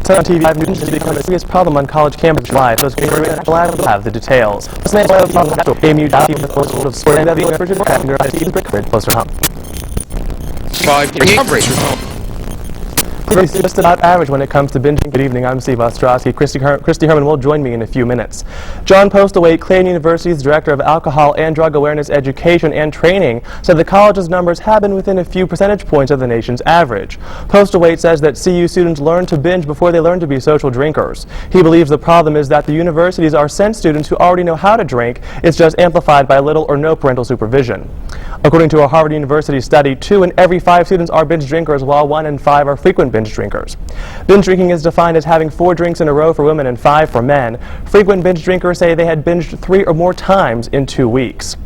So on TV, live news has become a serious problem on college campuses live. Those will have the details. This man will have game you down with most of sport and the average of having your team's brick closer home. 5 coverage. It's just about average when it comes to binging. Good evening, I'm Steve Ostrowski. Christy Herman will join me in a few minutes. John Postlewaite, Clarion University's Director of Alcohol and Drug Awareness Education and Training, said the college's numbers have been within a few percentage points of the nation's average. Postlewaite says that CU students learn to binge before they learn to be social drinkers. He believes the problem is that the universities are sent students who already know how to drink. It's just amplified by little or no parental supervision. According to a Harvard University study, 2 in every 5 students are binge drinkers, while 1 in 5 are frequent binge drinkers. Binge drinking is defined as having 4 drinks in a row for women and 5 for men. Frequent binge drinkers say they had binged 3 or more times in 2 weeks.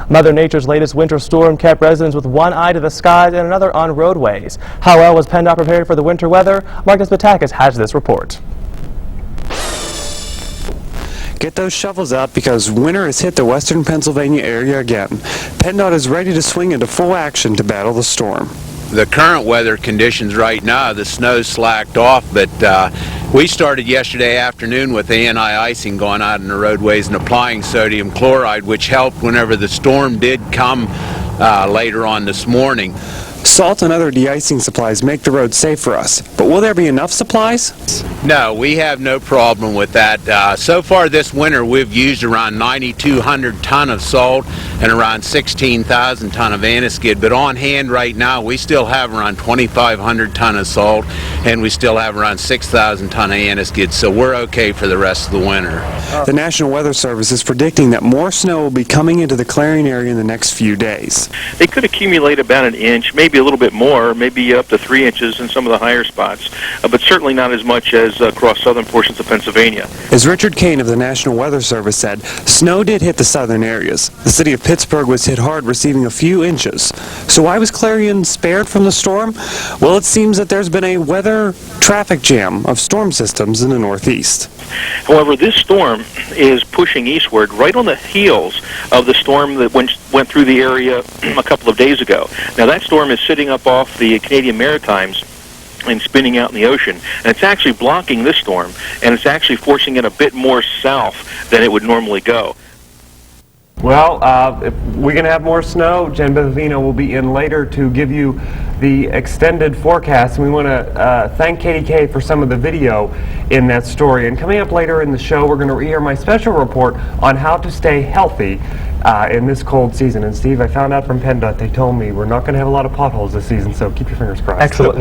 Mother Nature's latest winter storm kept residents with one eye to the skies and another on roadways. How well was PennDOT prepared for the winter weather? Marcus Batakis has this report. Get those shovels out because winter has hit the western Pennsylvania area again. PennDOT is ready to swing into full action to battle the storm. The current weather conditions right now, the snow's slacked off, but we started yesterday afternoon with anti-icing going out in the roadways and applying sodium chloride, which helped whenever the storm did come later on this morning. Salt and other de-icing supplies make the road safe for us, but will there be enough supplies? No, we have no problem with that. So far this winter we've used around 9,200 ton of salt and around 16,000 ton of antiskid, but on hand right now we still have around 2,500 ton of salt and we still have around 6,000 ton of antiskid, so we're okay for the rest of the winter. The National Weather Service is predicting that more snow will be coming into the Clarion area in the next few days. It could accumulate about an inch, maybe a little bit more, maybe up to 3 inches in some of the higher spots, but certainly not as much as across southern portions of Pennsylvania. As Richard Kane of the National Weather Service said, snow did hit the southern areas. The city of Pittsburgh was hit hard, receiving a few inches. So why was Clarion spared from the storm? Well, it seems that there's been a weather traffic jam of storm systems in the northeast. However, this storm is pushing eastward right on the heels of the storm that went through the area a couple of days ago. Now, that storm is sitting up off the Canadian Maritimes and spinning out in the ocean, and it's actually blocking this storm, and it's actually forcing it a bit more south than it would normally go. Well, if we're going to have more snow. Jen Bevino will be in later to give you the extended forecast. And we want to thank KDK for some of the video in that story. And coming up later in the show, we're going to hear my special report on how to stay healthy in this cold season. And Steve, I found out from PennDOT, they told me we're not going to have a lot of potholes this season, so keep your fingers crossed. Excellent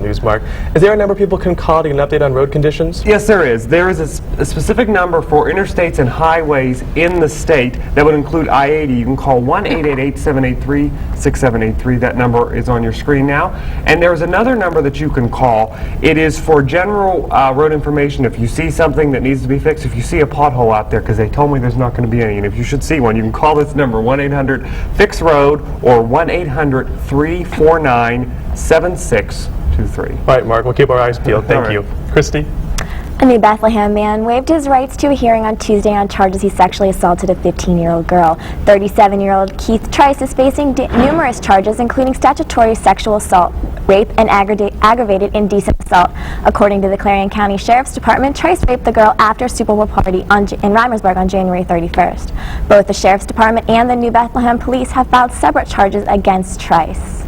news, Mark. Is there a number people can call to get an update on road conditions? Yes, there is. There is a specific number for interstates and highways in the state that would include I-80. You can call 1-888-783-6783. That number is on your screen now. And there's another number that you can call. It is for general road information. If you see something that needs to be fixed, if you see a pothole out there, because they told me there's not going to be any, and if you should see one, you can call this number, 1-800-FIX-ROAD or 1-800-349-7623. All right, Mark, we'll keep our eyes peeled. Thank you. Christy? A New Bethlehem man waived his rights to a hearing on Tuesday on charges he sexually assaulted a 15-year-old girl. 37-year-old Keith Trice is facing numerous charges, including statutory sexual assault, rape, and aggravated indecent assault. According to the Clarion County Sheriff's Department, Trice raped the girl after a Super Bowl party in Reimersburg on January 31st. Both the Sheriff's Department and the New Bethlehem Police have filed separate charges against Trice.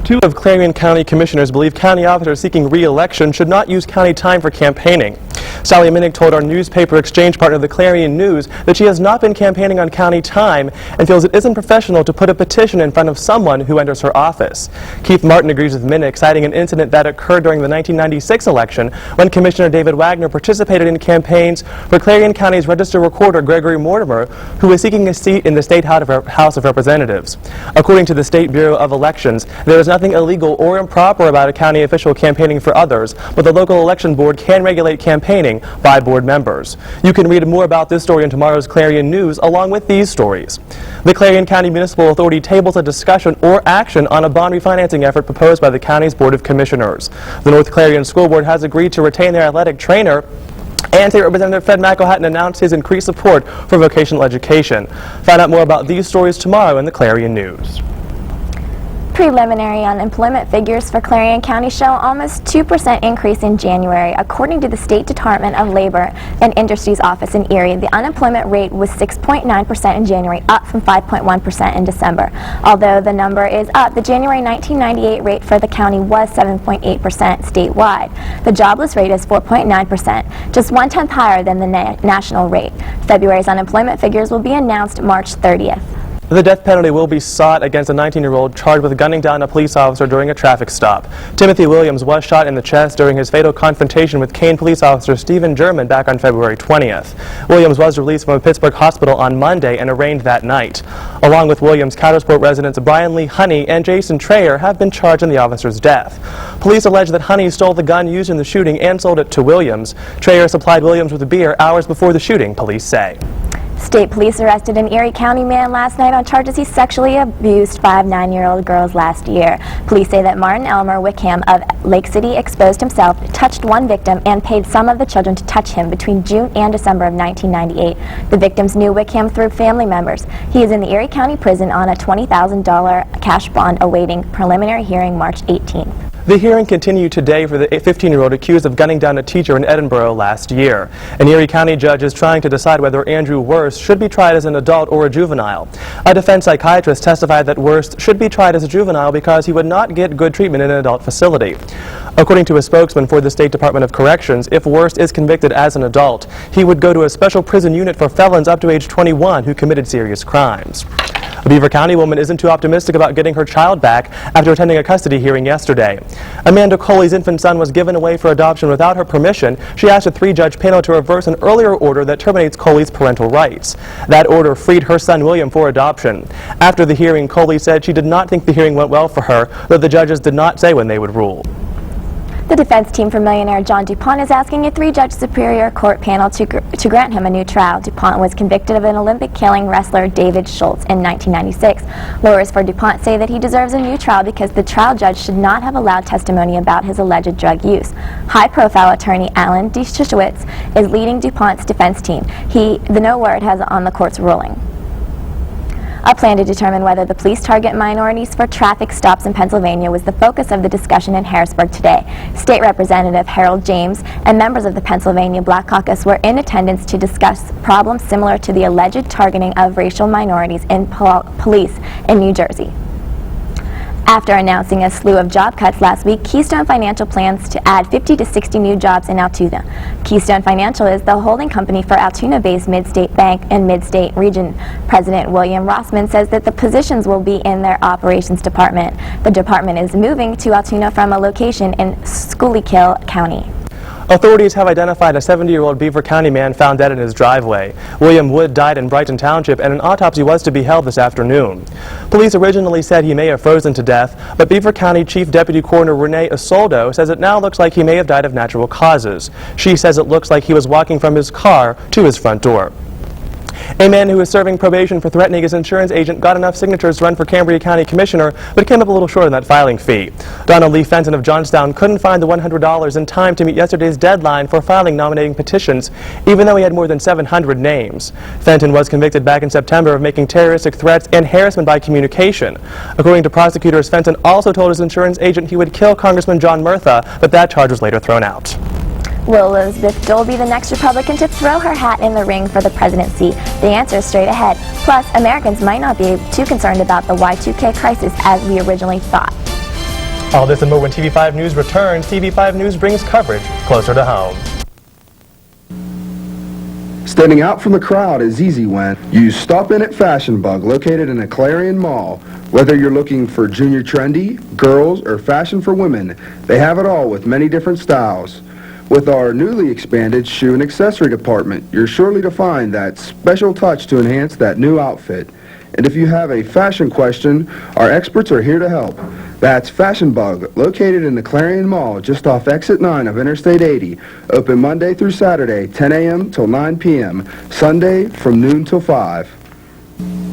2 of Clarion County commissioners believe county officers seeking re-election should not use county time for campaigning. Sally Minnick told our newspaper exchange partner, the Clarion News, that she has not been campaigning on county time and feels it isn't professional to put a petition in front of someone who enters her office. Keith Martin agrees with Minnick, citing an incident that occurred during the 1996 election when Commissioner David Wagner participated in campaigns for Clarion County's Register Recorder Gregory Mortimer, who was seeking a seat in the State House of Representatives. According to the State Bureau of Elections, there is nothing illegal or improper about a county official campaigning for others, but the local election board can regulate campaigning by board members. You can read more about this story in tomorrow's Clarion News, along with these stories. The Clarion County Municipal Authority tables a discussion or action on a bond refinancing effort proposed by the county's Board of Commissioners. The North Clarion School Board has agreed to retain their athletic trainer, and State Representative Fred McElhatton announced his increased support for vocational education. Find out more about these stories tomorrow in the Clarion News. Preliminary unemployment figures for Clarion County show almost 2% increase in January. According to the State Department of Labor and Industries office in Erie, the unemployment rate was 6.9% in January, up from 5.1% in December. Although the number is up, the January 1998 rate for the county was 7.8% statewide. The jobless rate is 4.9%, just 1/10 higher than the national rate. February's unemployment figures will be announced March 30th. The death penalty will be sought against a 19-year-old charged with gunning down a police officer during a traffic stop. Timothy Williams was shot in the chest during his fatal confrontation with Kane police officer Stephen German back on February 20th. Williams was released from a Pittsburgh hospital on Monday and arraigned that night. Along with Williams, Coudersport residents Brian Lee Honey and Jason Trayer have been charged in the officer's death. Police allege that Honey stole the gun used in the shooting and sold it to Williams. Trayer supplied Williams with beer hours before the shooting, police say. State police arrested an Erie County man last night on charges he sexually abused 5 9-year-old girls last year. Police say that Martin Elmer Wickham of Lake City exposed himself, touched one victim, and paid some of the children to touch him between June and December of 1998. The victims knew Wickham through family members. He is in the Erie County Prison on a $20,000 cash bond awaiting preliminary hearing March 18th. The hearing continued today for the 15-year-old accused of gunning down a teacher in Edinburgh last year. An Erie County judge is trying to decide whether Andrew Wurst should be tried as an adult or a juvenile. A defense psychiatrist testified that Wurst should be tried as a juvenile because he would not get good treatment in an adult facility. According to a spokesman for the State Department of Corrections, if Wurst is convicted as an adult, he would go to a special prison unit for felons up to age 21 who committed serious crimes. A Beaver County woman isn't too optimistic about getting her child back after attending a custody hearing yesterday. Amanda Coley's infant son was given away for adoption without her permission. She asked a 3-judge panel to reverse an earlier order that terminates Coley's parental rights. That order freed her son William for adoption. After the hearing, Coley said she did not think the hearing went well for her, though the judges did not say when they would rule. The defense team for millionaire John DuPont is asking a 3-judge Superior Court panel to grant him a new trial. DuPont was convicted of an Olympic killing wrestler David Schultz in 1996. Lawyers for DuPont say that he deserves a new trial because the trial judge should not have allowed testimony about his alleged drug use. High-profile attorney Alan Deschwitz is leading DuPont's defense team. The no word has on the court's ruling. A plan to determine whether the police target minorities for traffic stops in Pennsylvania was the focus of the discussion in Harrisburg today. State Representative Harold James and members of the Pennsylvania Black Caucus were in attendance to discuss problems similar to the alleged targeting of racial minorities in police in New Jersey. After announcing a slew of job cuts last week, Keystone Financial plans to add 50 to 60 new jobs in Altoona. Keystone Financial is the holding company for Altoona-based Mid-State Bank and Mid-State Region. President William Rossman says that the positions will be in their operations department. The department is moving to Altoona from a location in Schuylkill County. Authorities have identified a 70-year-old Beaver County man found dead in his driveway. William Wood died in Brighton Township, and an autopsy was to be held this afternoon. Police originally said he may have frozen to death, but Beaver County Chief Deputy Coroner Renee Isoldo says it now looks like he may have died of natural causes. She says it looks like he was walking from his car to his front door. A man who is serving probation for threatening his insurance agent got enough signatures to run for Cambria County Commissioner, but came up a little short on that filing fee. Donald Lee Fenton of Johnstown couldn't find the $100 in time to meet yesterday's deadline for filing nominating petitions, even though he had more than 700 names. Fenton was convicted back in September of making terroristic threats and harassment by communication. According to prosecutors, Fenton also told his insurance agent he would kill Congressman John Murtha, but that charge was later thrown out. Will Elizabeth Dole be the next Republican to throw her hat in the ring for the presidency? The answer is straight ahead. Plus, Americans might not be too concerned about the Y2K crisis as we originally thought. All this and more when TV5 News returns. TV5 News brings coverage closer to home. Standing out from the crowd is easy when you stop in at Fashion Bug, located in a Clarion mall. Whether you're looking for junior trendy, girls, or fashion for women, they have it all with many different styles. With our newly expanded shoe and accessory department, you're surely to find that special touch to enhance that new outfit. And if you have a fashion question, our experts are here to help. That's Fashion Bug, located in the Clarion Mall, just off Exit 9 of Interstate 80. Open Monday through Saturday, 10 a.m. till 9 p.m. Sunday from noon till 5.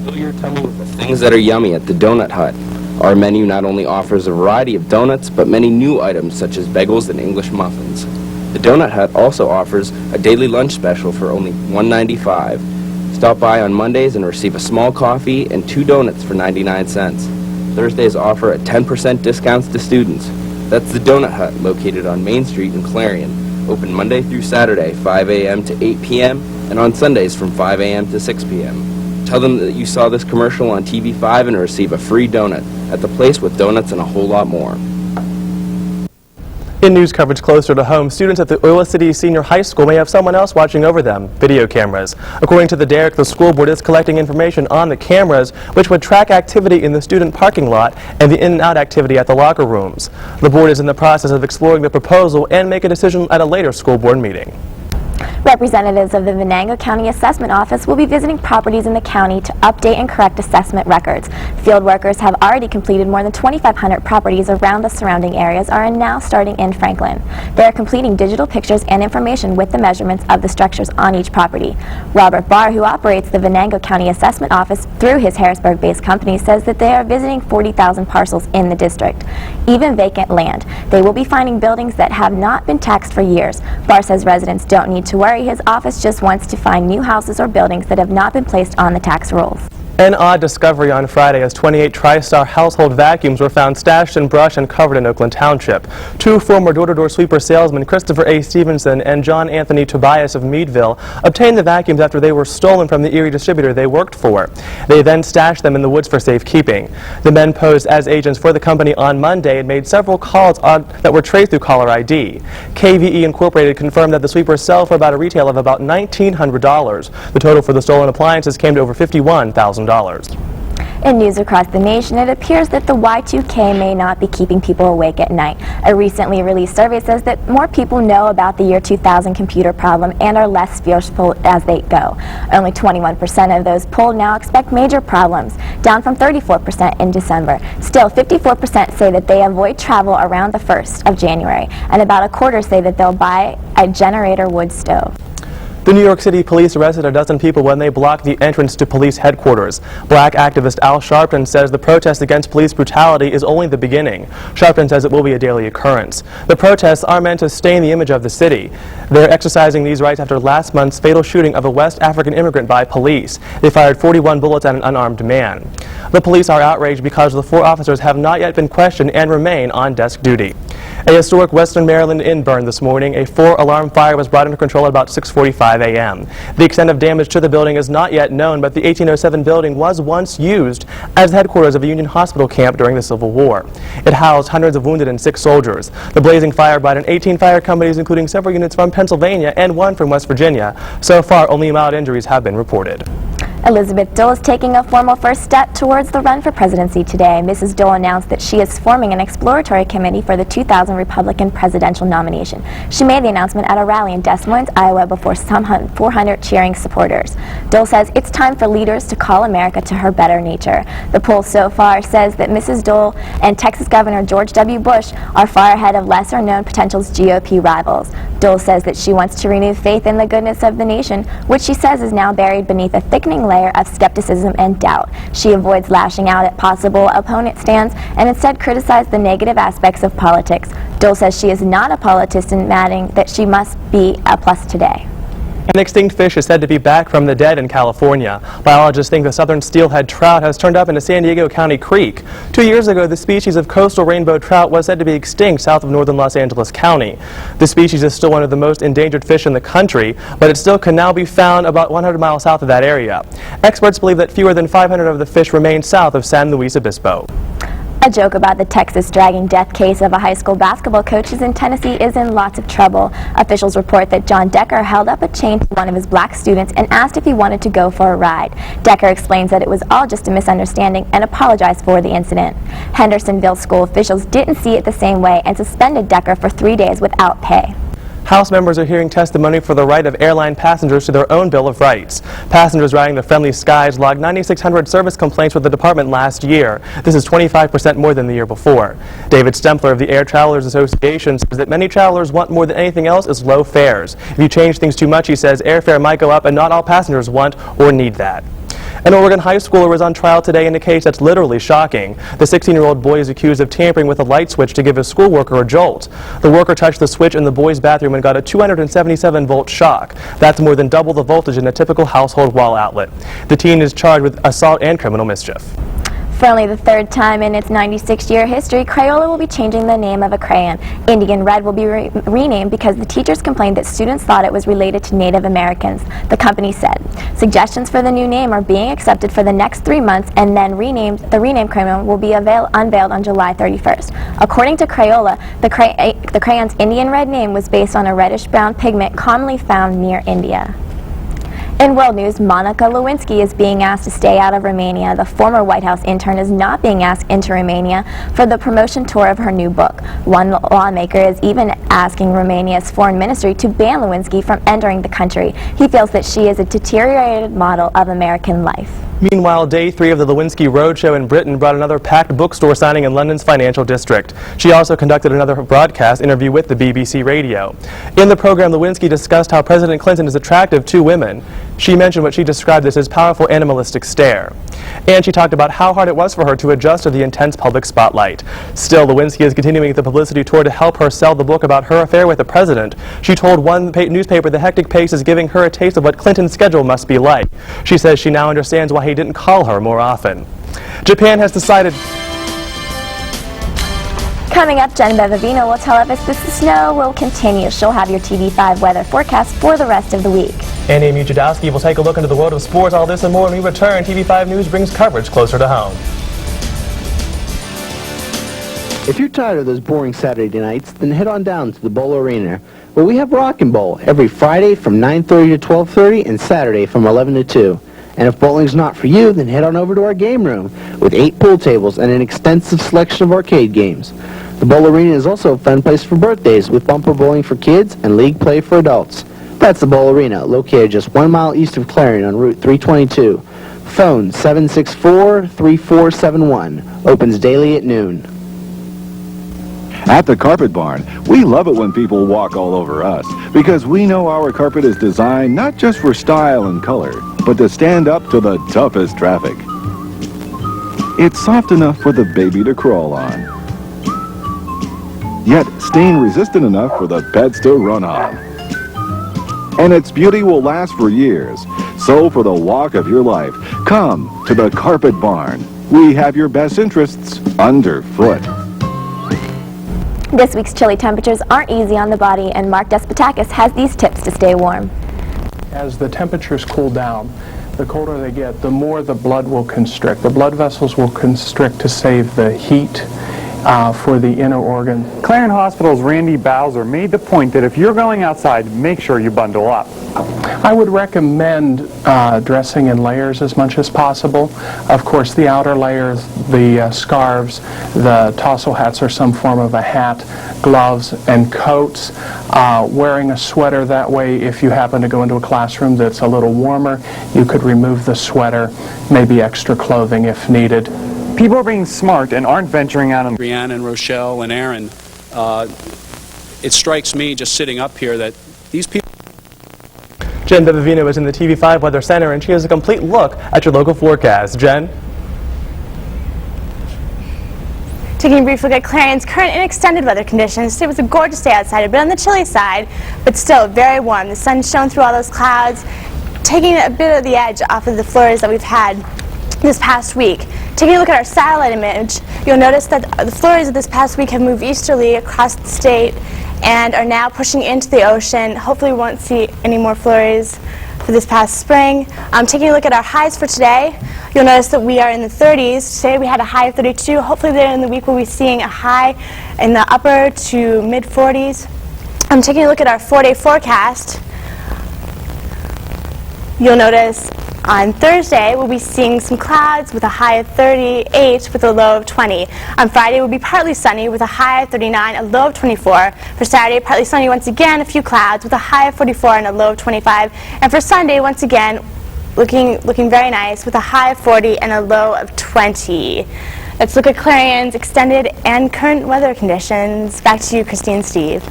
Fill your tummy with the things that are yummy at the Donut Hut. Our menu not only offers a variety of donuts, but many new items such as bagels and English muffins. The Donut Hut also offers a daily lunch special for only $1.95. Stop by on Mondays and receive a small coffee and 2 donuts for 99 cents. Thursdays offer a 10% discounts to students. That's the Donut Hut, located on Main Street in Clarion. Open Monday through Saturday, 5 a.m. to 8 p.m., and on Sundays from 5 a.m. to 6 p.m. Tell them that you saw this commercial on TV5 and receive a free donut at the place with donuts and a whole lot more. In news coverage closer to home, students at the Oil City Senior High School may have someone else watching over them, video cameras. According to the Derrick, the school board is collecting information on the cameras, which would track activity in the student parking lot and the in and out activity at the locker rooms. The board is in the process of exploring the proposal and make a decision at a later school board meeting. Representatives of the Venango County Assessment Office will be visiting properties in the county to update and correct assessment records. Field workers have already completed more than 2,500 properties around the surrounding areas and are now starting in Franklin. They are completing digital pictures and information with the measurements of the structures on each property. Robert Barr, who operates the Venango County Assessment Office through his Harrisburg-based company, says that they are visiting 40,000 parcels in the district, even vacant land. They will be finding buildings that have not been taxed for years. Barr says residents don't need to worry. His office just wants to find new houses or buildings that have not been placed on the tax rolls. An odd discovery on Friday as 28 TriStar household vacuums were found stashed in brush and covered in Oakland Township. Two former door-to-door sweeper salesmen, Christopher A. Stevenson and John Anthony Tobias of Meadville, obtained the vacuums after they were stolen from the Erie distributor they worked for. They then stashed them in the woods for safekeeping. The men posed as agents for the company on Monday and made several calls that were traced through caller ID. KVE Incorporated confirmed that the sweepers sell for about a retail of about $1,900. The total for the stolen appliances came to over $51,000. In news across the nation, it appears that the Y2K may not be keeping people awake at night. A recently released survey says that more people know about the year 2000 computer problem and are less fearful as they go. Only 21% of those polled now expect major problems, down from 34% in December. Still, 54% say that they avoid travel around the 1st of January, and about a quarter say that they'll buy a generator wood stove. The New York City police arrested a dozen people when they blocked the entrance to police headquarters. Black activist Al Sharpton says the protest against police brutality is only the beginning. Sharpton says it will be a daily occurrence. The protests are meant to stain the image of the city. They're exercising these rights after last month's fatal shooting of a West African immigrant by police. They fired 41 bullets at an unarmed man. The police are outraged because the 4 officers have not yet been questioned and remain on desk duty. A historic Western Maryland inn burned this morning. A 4-alarm fire was brought under control at about 6:45 a.m. The extent of damage to the building is not yet known, but the 1807 building was once used as the headquarters of a Union hospital camp during the Civil War. It housed hundreds of wounded and sick soldiers. The blazing fire brought in 18 fire companies, including several units from Pennsylvania and one from West Virginia. So far, only mild injuries have been reported. Elizabeth Dole is taking a formal first step towards the run for presidency today. Mrs. Dole announced that she is forming an exploratory committee for the 2000 Republican presidential nomination. She made the announcement at a rally in Des Moines, Iowa, before some 400 cheering supporters. Dole says it's time for leaders to call America to her better nature. The poll so far says that Mrs. Dole and Texas Governor George W. Bush are far ahead of lesser-known potential GOP rivals. Dole says that she wants to renew faith in the goodness of the nation, which she says is now buried beneath a thickening layer of skepticism and doubt. She avoids lashing out at possible opponent stands and instead criticizes the negative aspects of politics. Dole says she is not a politician, adding that she must be a plus today. An extinct fish is said to be back from the dead in California. Biologists think the southern steelhead trout has turned up into San Diego County Creek. 2 years ago, the species of coastal rainbow trout was said to be extinct south of northern Los Angeles County. The species is still one of the most endangered fish in the country, but it still can now be found about 100 miles south of that area. Experts believe that fewer than 500 of the fish remain south of San Luis Obispo. A joke about the Texas dragging death case of a high school basketball coach in Tennessee is in lots of trouble. Officials report that John Decker held up a chain to one of his black students and asked if he wanted to go for a ride. Decker explains that it was all just a misunderstanding and apologized for the incident. Hendersonville school officials didn't see it the same way and suspended Decker for 3 days without pay. House members are hearing testimony for the right of airline passengers to their own Bill of Rights. Passengers riding the Friendly Skies logged 9,600 service complaints with the department last year. This is 25% more than the year before. David Stempler of the Air Travelers Association says that many travelers want more than anything else is low fares. If you change things too much, he says, airfare might go up and not all passengers want or need that. An Oregon high schooler was on trial today in a case that's literally shocking. The 16-year-old boy is accused of tampering with a light switch to give his schoolworker a jolt. The worker touched the switch in the boy's bathroom and got a 277-volt shock. That's more than double the voltage in a typical household wall outlet. The teen is charged with assault and criminal mischief. For only the third time in its 96-year history, Crayola will be changing the name of a crayon. Indian Red will be renamed because the teachers complained that students thought it was related to Native Americans, the company said. Suggestions for the new name are being accepted for the next 3 months, and then the renamed crayon will be unveiled on July 31st. According to Crayola, the crayon's Indian Red name was based on a reddish-brown pigment commonly found near India. In world news, Monica Lewinsky is being asked to stay out of Romania. The former White House intern is not being asked into Romania for the promotion tour of her new book. One lawmaker is even asking Romania's foreign ministry to ban Lewinsky from entering the country. He feels that she is a deteriorated model of American life. Meanwhile, day 3 of the Lewinsky Roadshow in Britain brought another packed bookstore signing in London's financial district. She also conducted another broadcast interview with the BBC radio. In the program, Lewinsky discussed how President Clinton is attractive to women. She mentioned what she described as his powerful animalistic stare. And she talked about how hard it was for her to adjust to the intense public spotlight. Still, Lewinsky is continuing the publicity tour to help her sell the book about her affair with the president. She told one newspaper the hectic pace is giving her a taste of what Clinton's schedule must be like. She says she now understands why he didn't call her more often. Japan has decided... Coming up, Jen Bevavino will tell us if the snow will continue. She'll have your TV5 weather forecast for the rest of the week. And Amy Jadowski will take a look into the world of sports. All this and more when we return. TV5 News brings coverage closer to home. If you're tired of those boring Saturday nights, then head on down to the Bowl Arena, where we have Rock and Bowl every Friday from 9:30 to 12:30 and Saturday from 11 to 2. And if bowling's not for you, then head on over to our game room with 8 pool tables and an extensive selection of arcade games. The Bowl Arena is also a fun place for birthdays with bumper bowling for kids and league play for adults. That's the Bowl Arena, located just 1 mile east of Clarion on Route 322. Phone 764-3471. Opens daily at noon. At the Carpet Barn, we love it when people walk all over us because we know our carpet is designed not just for style and color, but to stand up to the toughest traffic. It's soft enough for the baby to crawl on, yet stain-resistant enough for the pets to run on. And its beauty will last for years. So for the walk of your life, come to the Carpet Barn. We have your best interests underfoot. This week's chilly temperatures aren't easy on the body, and Mark Despotakis has these tips to stay warm. As the temperatures cool down, the colder they get, the more the blood will constrict. The blood vessels will constrict to save the heat for the inner organ. Clarion Hospital's Randy Bowser made the point that if you're going outside, make sure you bundle up. I would recommend dressing in layers as much as possible. Of course, the outer layers, the scarves, the tassel hats or some form of a hat, gloves, and coats. Wearing a sweater, that way if you happen to go into a classroom that's a little warmer, you could remove the sweater, maybe extra clothing if needed. People are being smart and aren't venturing out on... Brianna and Rochelle and Aaron, it strikes me just sitting up here that these people... Jen Bevavino is in the TV5 Weather Center, and she has a complete look at your local forecast. Jen? Taking a brief look at Clarion's current and extended weather conditions. Today was a gorgeous day outside, a bit on the chilly side, but still very warm. The sun shone through all those clouds, taking a bit of the edge off of the flurries that we've had this past week. Taking a look at our satellite image, you'll notice that the flurries of this past week have moved easterly across the state and are now pushing into the ocean. Hopefully we won't see any more flurries for this past spring. Taking a look at our highs for today, you'll notice that we are in the 30s. Today we had a high of 32. Hopefully later in the week we'll be seeing a high in the upper to mid 40s. I'm taking a look at our 4-day forecast. You'll notice on Thursday, we'll be seeing some clouds with a high of 38 with a low of 20. On Friday, we'll be partly sunny with a high of 39, a low of 24. For Saturday, partly sunny once again, a few clouds with a high of 44 and a low of 25. And for Sunday, once again, looking very nice with a high of 40 and a low of 20. Let's look at Clarion's extended and current weather conditions. Back to you, Christine and Steve.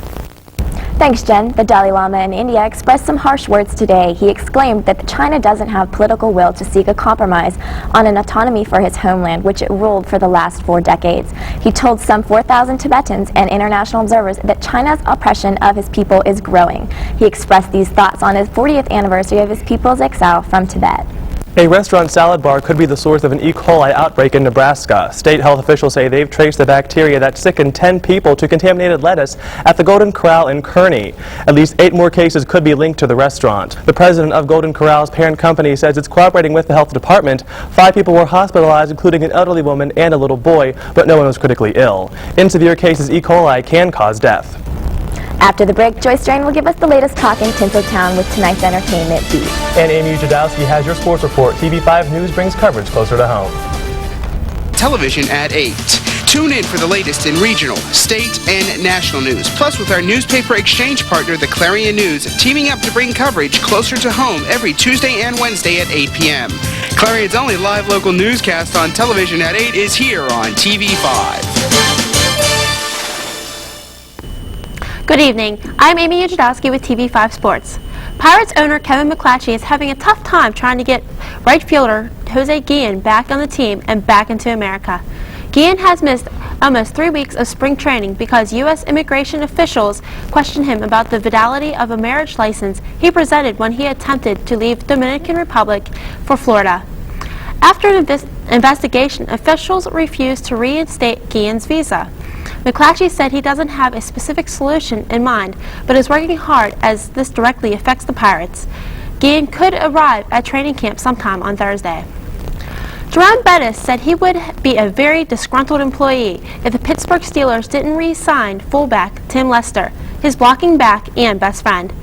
Thanks, Jen. The Dalai Lama in India expressed some harsh words today. He exclaimed that China doesn't have political will to seek a compromise on an autonomy for his homeland, which it ruled for the last 4 decades. He told some 4,000 Tibetans and international observers that China's oppression of his people is growing. He expressed these thoughts on his 40th anniversary of his people's exile from Tibet. A restaurant salad bar could be the source of an E. coli outbreak in Nebraska. State health officials say they've traced the bacteria that sickened 10 people to contaminated lettuce at the Golden Corral in Kearney. At least 8 more cases could be linked to the restaurant. The president of Golden Corral's parent company says it's cooperating with the health department. 5 people were hospitalized, including an elderly woman and a little boy, but no one was critically ill. In severe cases, E. coli can cause death. After the break, Joyce Drain will give us the latest talk in Tinseltown with tonight's entertainment beat. And Amy Jadowski has your sports report. TV5 News brings coverage closer to home. Television at 8. Tune in for the latest in regional, state, and national news. Plus, with our newspaper exchange partner, the Clarion News, teaming up to bring coverage closer to home every Tuesday and Wednesday at 8 p.m. Clarion's only live local newscast on television at 8 is here on TV5. Good evening. I'm Amy Jadowski with TV5 Sports. Pirates owner Kevin McClatchy is having a tough time trying to get right fielder Jose Guillen back on the team and back into America. Guillen has missed almost 3 weeks of spring training because U.S. immigration officials questioned him about the validity of a marriage license he presented when he attempted to leave Dominican Republic for Florida. After an investigation, officials refused to reinstate Guillen's visa. McClatchy said he doesn't have a specific solution in mind, but is working hard as this directly affects the Pirates. Guillen could arrive at training camp sometime on Thursday. Jerome Bettis said he would be a very disgruntled employee if the Pittsburgh Steelers didn't re-sign fullback Tim Lester, his blocking back and best friend.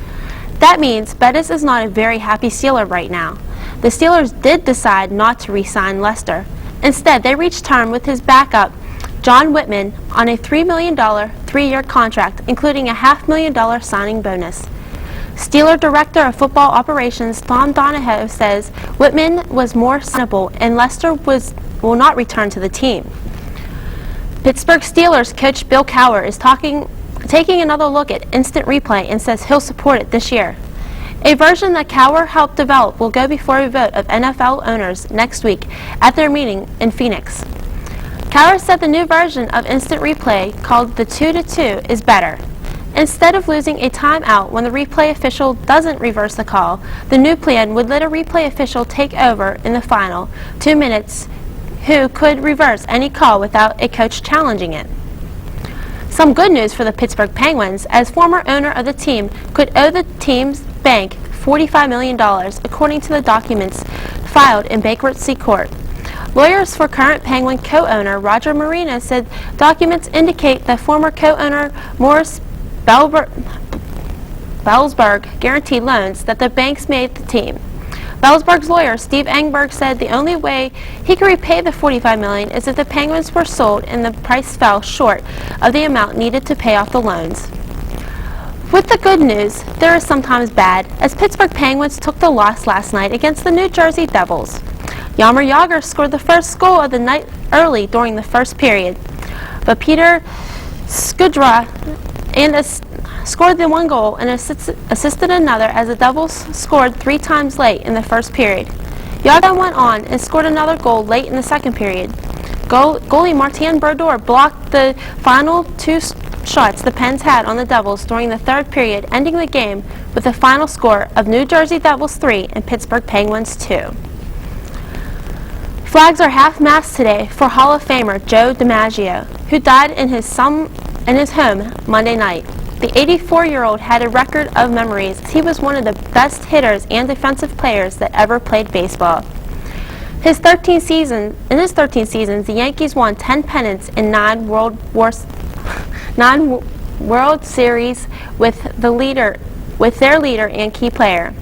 That means Bettis is not a very happy Steeler right now. The Steelers did decide not to re-sign Lester. Instead, they reached term with his backup, John Whitman, on a $3 million 3-year contract, including a $500,000 signing bonus. Steeler Director of Football Operations Tom Donahoe says Whitman was more signable and Lester will not return to the team. Pittsburgh Steelers coach Bill Cowher is taking another look at instant replay and says he'll support it this year. A version that Cowher helped develop will go before a vote of NFL owners next week at their meeting in Phoenix. Cowher said the new version of instant replay, called the 2-to-2, is better. Instead of losing a timeout when the replay official doesn't reverse the call, the new plan would let a replay official take over in the final 2 minutes who could reverse any call without a coach challenging it. Some good news for the Pittsburgh Penguins, as former owner of the team could owe the team's bank $45 million, according to the documents filed in bankruptcy court. Lawyers for current Penguin co-owner Roger Marino said documents indicate that former co-owner Morris Bellsberg guaranteed loans that the banks made the team. Bellsberg's lawyer, Steve Engberg, said the only way he could repay the $45 million is if the Penguins were sold and the price fell short of the amount needed to pay off the loans. With the good news, there is sometimes bad, as Pittsburgh Penguins took the loss last night against the New Jersey Devils. Jaromir Jagr scored the first goal of the night early during the first period, but Peter Skudra scored the 1 goal and assisted another as the Devils scored 3 times late in the first period. Jagr went on and scored another goal late in the second period. Goalie Martin Brodeur blocked the final 2 shots the Pens had on the Devils during the third period, ending the game with a final score of New Jersey Devils 3 and Pittsburgh Penguins 2. Flags are half-mast today for Hall of Famer Joe DiMaggio, who died in his home Monday night. The 84-year-old had a record of memories. He was one of the best hitters and defensive players that ever played baseball. In his 13 seasons, the Yankees won 10 pennants in 9 World Series with their leader and key player.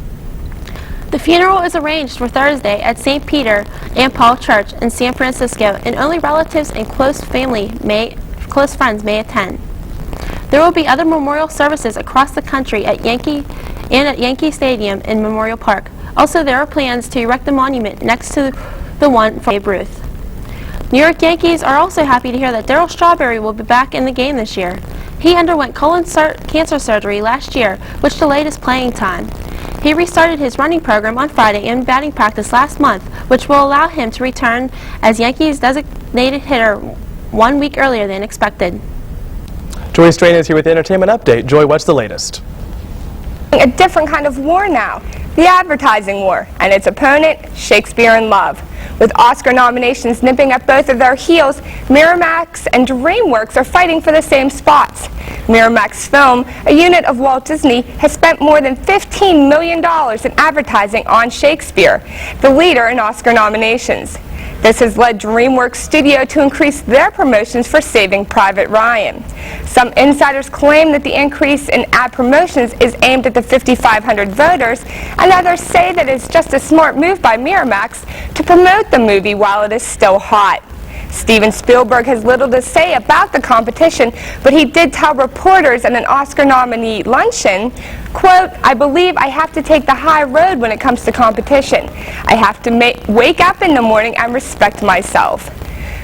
The funeral is arranged for Thursday at St. Peter and Paul Church in San Francisco, and only relatives and close friends may attend. There will be other memorial services across the country at Yankee Stadium in Memorial Park. Also, there are plans to erect a monument next to the one for Babe Ruth. New York Yankees are also happy to hear that Darryl Strawberry will be back in the game this year. He underwent colon cancer surgery last year, which delayed his playing time. He restarted his running program on Friday and batting practice last month, which will allow him to return as Yankees designated hitter 1 week earlier than expected. Joy Strain is here with the Entertainment Update. Joy, what's the latest? A different kind of war now. The Advertising War, and its opponent, Shakespeare in Love. With Oscar nominations nipping at both of their heels, Miramax and DreamWorks are fighting for the same spots. Miramax Film, a unit of Walt Disney, has spent more than $15 million in advertising on Shakespeare, the leader in Oscar nominations. This has led DreamWorks Studio to increase their promotions for Saving Private Ryan. Some insiders claim that the increase in ad promotions is aimed at the 5,500 voters, and others say that it's just a smart move by Miramax to promote the movie while it is still hot. Steven Spielberg has little to say about the competition, but he did tell reporters at an Oscar nominee luncheon, quote, "I believe I have to take the high road when it comes to competition. I have to wake up in the morning and respect myself."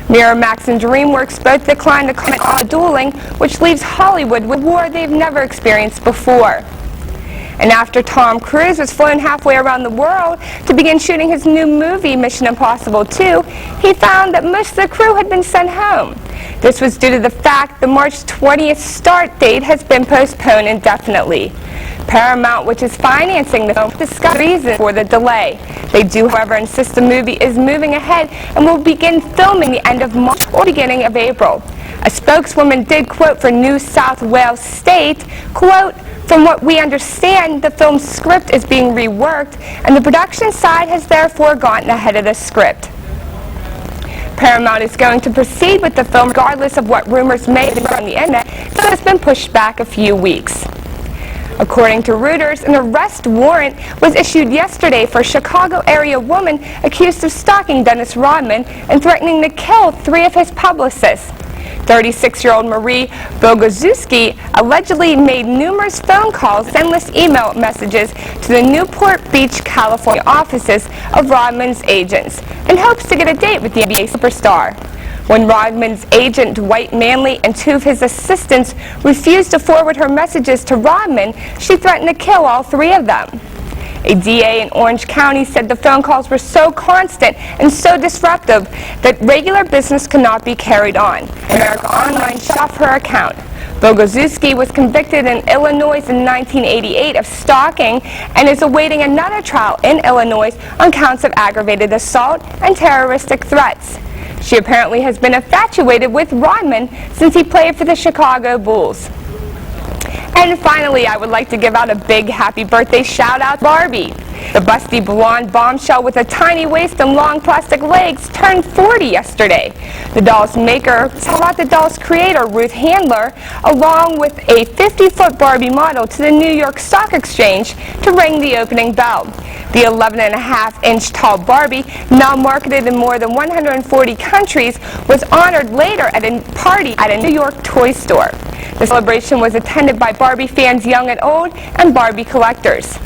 Miramax and DreamWorks both declined to comment on dueling, which leaves Hollywood with war they've never experienced before. And after Tom Cruise was flown halfway around the world to begin shooting his new movie, Mission Impossible 2, he found that most of the crew had been sent home. This was due to the fact the March 20th start date has been postponed indefinitely. Paramount, which is financing the film, discussed the reason for the delay. They do, however, insist the movie is moving ahead and will begin filming the end of March or beginning of April. A spokeswoman did quote for New South Wales State, quote, "From what we understand, the film's script is being reworked, and the production side has therefore gotten ahead of the script." Paramount is going to proceed with the film regardless of what rumors may be on the internet, so it's been pushed back a few weeks. According to Reuters, an arrest warrant was issued yesterday for a Chicago area woman accused of stalking Dennis Rodman and threatening to kill 3 of his publicists. 36-year-old Marie Bogoszewski allegedly made numerous phone calls and endless email messages to the Newport Beach, California offices of Rodman's agents in hopes to get a date with the NBA superstar. When Rodman's agent, Dwight Manley, and 2 of his assistants refused to forward her messages to Rodman, she threatened to kill all 3 of them. A DA in Orange County said the phone calls were so constant and so disruptive that regular business could not be carried on. America Online shut off her account. Bogoszewski was convicted in Illinois in 1988 of stalking and is awaiting another trial in Illinois on counts of aggravated assault and terroristic threats. She apparently has been infatuated with Rodman since he played for the Chicago Bulls. And finally, I would like to give out a big happy birthday shout-out to Barbie. The busty blonde bombshell with a tiny waist and long plastic legs turned 40 yesterday. The doll's maker brought the doll's creator, Ruth Handler, along with a 50-foot Barbie model to the New York Stock Exchange to ring the opening bell. The 11.5-inch tall Barbie, now marketed in more than 140 countries, was honored later at a party at a New York toy store. The celebration was attended by Barbie fans young and old and Barbie collectors.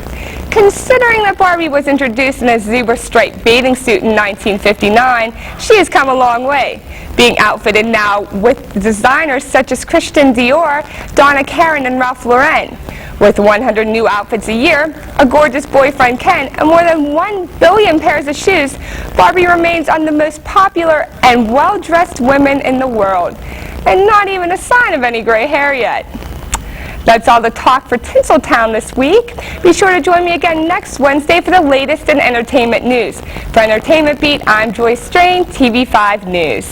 Considering that Barbie was introduced in a zebra-striped bathing suit in 1959, she has come a long way, being outfitted now with designers such as Christian Dior, Donna Karan, and Ralph Lauren. With 100 new outfits a year, a gorgeous boyfriend Ken, and more than 1 billion pairs of shoes, Barbie remains one of the most popular and well-dressed women in the world. And not even a sign of any gray hair yet. That's all the talk for Tinseltown this week. Be sure to join me again next Wednesday for the latest in entertainment news. For Entertainment Beat, I'm Joy Strain, TV5 News.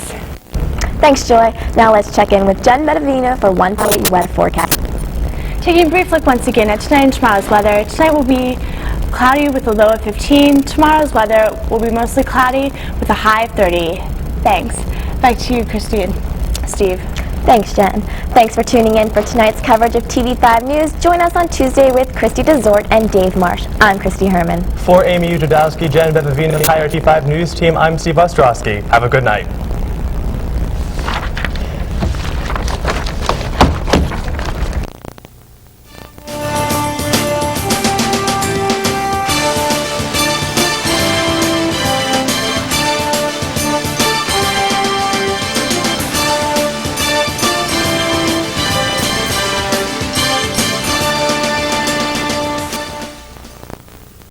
Thanks, Joy. Now let's check in with Jen Medavina for one weather forecast. Taking a brief look once again at tonight and tomorrow's weather. Tonight will be cloudy with a low of 15. Tomorrow's weather will be mostly cloudy with a high of 30. Thanks. Back to you, Christy and Steve. Thanks, Jen. Thanks for tuning in for tonight's coverage of TV5 News. Join us on Tuesday with Christy DeZort and Dave Marsh. I'm Christy Herman. For Amy Ujadowski, Jen Medavina, and the entire TV5 News team, I'm Steve Ostrowski. Have a good night.